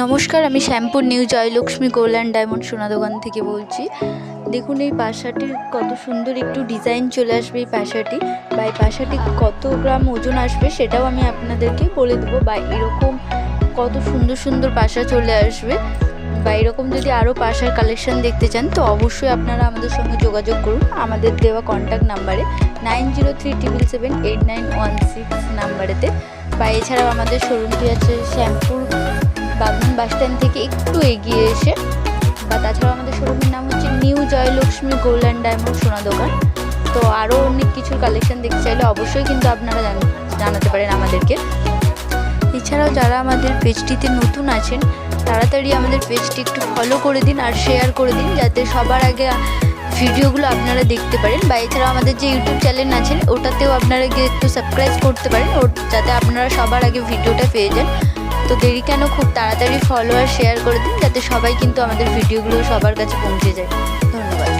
নমস্কার, আমি Shyampur new Jayalakshmi gold and diamond সোনা দোকান থেকে বলছি। দেখুন এই পাশাটির কত সুন্দর একটু ডিজাইন চলে আসবে এই পাশাটি, বা এই পাশাটি কত গ্রাম ওজন আসবে সেটাও আমি আপনাদেরকে বলে দেবো। বা এরকম কত সুন্দর সুন্দর পাশা চলে আসবে, বা এরকম যদি আরও পাশার কালেকশান দেখতে চান তো অবশ্যই আপনারা আমাদের সঙ্গে যোগাযোগ করুন আমাদের দেওয়া কন্ট্যাক্ট নাম্বারে 9037789116 নাম্বারেতে। বা এছাড়াও আমাদের শোরুমটি আছে শ্যামপুর বাগনান বাসস্ট্যান্ড থেকে একটু এগিয়ে এসে। বা তাছাড়াও আমাদের শোরুমের নাম হচ্ছে new Jayalakshmi gold and diamond সোনা দোকান। তো আরও অনেক কিছুর কালেকশান দেখতে চাইলে অবশ্যই কিন্তু আপনারা জানাতে পারেন আমাদেরকে। এছাড়াও যারা আমাদের পেজটিতে নতুন আছেন তাড়াতাড়ি আমাদের পেজটি একটু ফলো করে দিন আর শেয়ার করে দিন, যাতে সবার আগে ভিডিওগুলো আপনারা দেখতে পারেন। বা এছাড়াও আমাদের যে ইউটিউব চ্যানেল আছেন ওটাতেও আপনারা গিয়ে একটু সাবস্ক্রাইব করতে পারেন, যাতে আপনারা সবার আগে ভিডিওটা পেয়ে যান। তো দেরি কেন, খুব তাড়াতাড়ি ফলো আর শেয়ার করে দিন, যাতে সবাই কিন্তু আমাদের ভিডিওগুলো সবার কাছে পৌঁছে যায়। ধন্যবাদ।